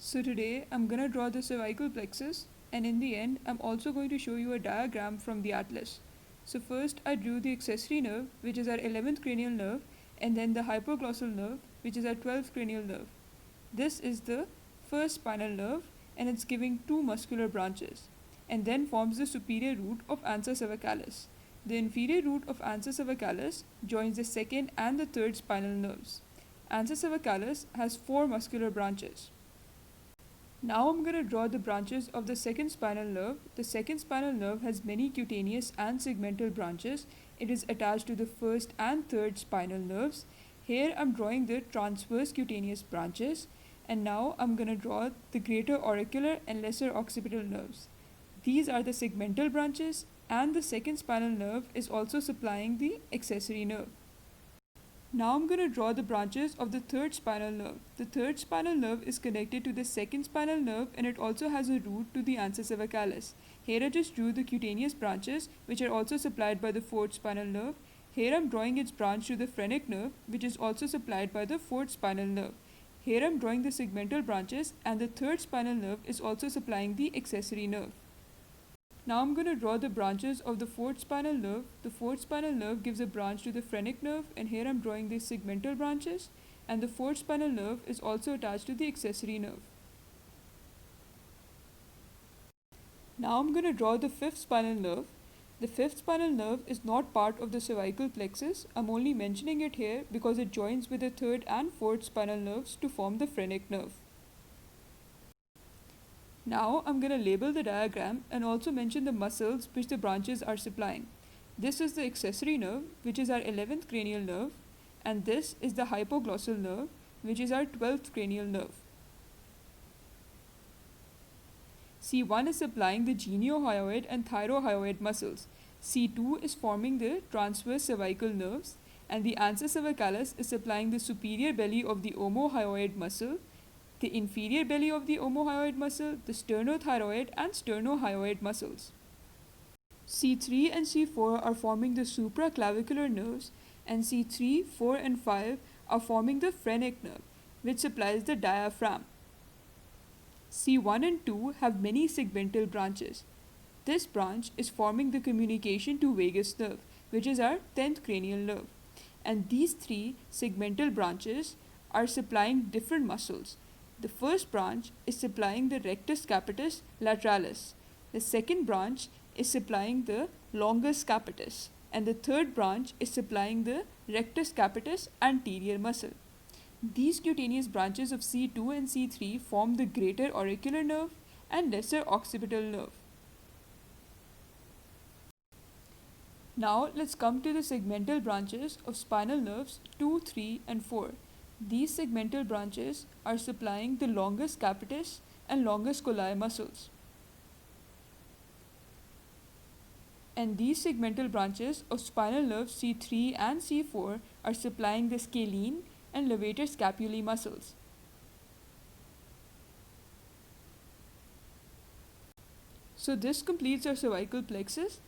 So today I'm gonna draw the cervical plexus, and in the end I'm also going to show you a diagram from the atlas. So first I drew the accessory nerve, which is our 11th cranial nerve, and then the hypoglossal nerve, which is our 12th cranial nerve. This is the first spinal nerve, and it's giving two muscular branches, and then forms the superior root of ansa cervicalis. The inferior root of ansa cervicalis joins the second and the third spinal nerves. Ansa cervicalis has four muscular branches. Now I'm going to draw the branches of the second spinal nerve. The second spinal nerve has many cutaneous and segmental branches. It is attached to the first and third spinal nerves. Here I'm drawing the transverse cutaneous branches, and now I'm going to draw the greater auricular and lesser occipital nerves. These are the segmental branches, and the second spinal nerve is also supplying the accessory nerve. Now I'm going to draw the branches of the third spinal nerve. The third spinal nerve is connected to the second spinal nerve, and it also has a root to the ansa cervicalis. Here I just drew the cutaneous branches, which are also supplied by the fourth spinal nerve. Here I'm drawing its branch to the phrenic nerve, which is also supplied by the fourth spinal nerve. Here I'm drawing the segmental branches, and the third spinal nerve is also supplying the accessory nerve. Now I'm going to draw the branches of the fourth spinal nerve. The fourth spinal nerve gives a branch to the phrenic nerve, and here I'm drawing the segmental branches, and the fourth spinal nerve is also attached to the accessory nerve. Now I'm going to draw the fifth spinal nerve. The fifth spinal nerve is not part of the cervical plexus. I'm only mentioning it here because it joins with the third and fourth spinal nerves to form the phrenic nerve. Now I'm going to label the diagram and also mention the muscles which the branches are supplying. This is the accessory nerve, which is our 11th cranial nerve, and this is the hypoglossal nerve, which is our 12th cranial nerve. C1 is supplying the geniohyoid and thyrohyoid muscles. C2 is forming the transverse cervical nerves, and the ansa cervicalis is supplying the superior belly of the omohyoid muscle, the inferior belly of the omohyoid muscle, the sternothyroid and sternohyoid muscles. C3 and C4 are forming the supraclavicular nerves, and C3, 4 and 5 are forming the phrenic nerve, which supplies the diaphragm. C1 and 2 have many segmental branches. This branch is forming the communication to vagus nerve, which is our 10th cranial nerve. And these three segmental branches are supplying different muscles. The first branch is supplying the rectus capitis lateralis. The second branch is supplying the longus capitis. And the third branch is supplying the rectus capitis anterior muscle. These cutaneous branches of C2 and C3 form the greater auricular nerve and lesser occipital nerve. Now let's come to the segmental branches of spinal nerves 2, 3 and 4. These segmental branches are supplying the longus capitis and longus colli muscles. And these segmental branches of spinal nerves C3 and C4 are supplying the scalene and levator scapulae muscles. So this completes our cervical plexus.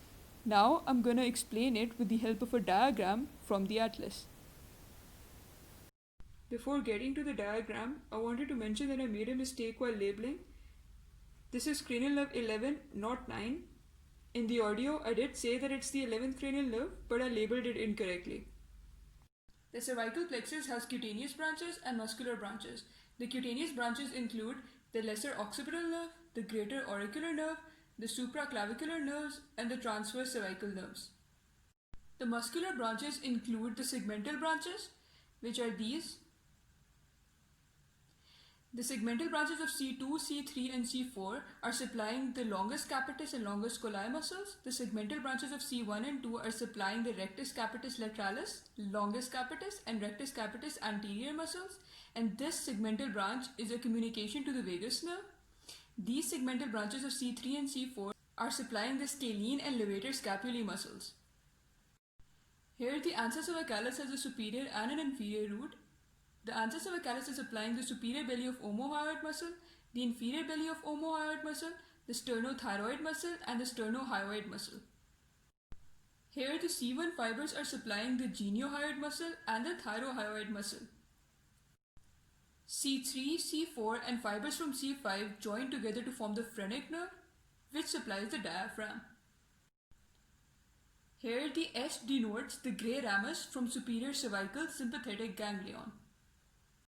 Now I'm going to explain it with the help of a diagram from the atlas. Before getting to the diagram, I wanted to mention that I made a mistake while labeling. This is cranial nerve 11, not 9. In the audio, I did say that it's the 11th cranial nerve, but I labeled it incorrectly. The cervical plexus has cutaneous branches and muscular branches. The cutaneous branches include the lesser occipital nerve, the greater auricular nerve, the supraclavicular nerves, and the transverse cervical nerves. The muscular branches include the segmental branches, which are these. The segmental branches of C2, C3 and C4 are supplying the longus capitis and longus colli muscles. The segmental branches of C1 and 2 are supplying the rectus capitis lateralis, longus capitis and rectus capitis anterior muscles, and this segmental branch is a communication to the vagus nerve. These segmental branches of C3 and C4 are supplying the scalene and levator scapulae muscles. Here the ansa cervicalis has a superior and an inferior root. The ansa cervicalis is supplying the superior belly of omohyoid muscle, the inferior belly of omohyoid muscle, the sternothyroid muscle, and the sternohyoid muscle. Here the C1 fibers are supplying the geniohyoid muscle and the thyrohyoid muscle. C3, C4 and fibers from C5 join together to form the phrenic nerve, which supplies the diaphragm. Here the S denotes the grey ramus from superior cervical sympathetic ganglion.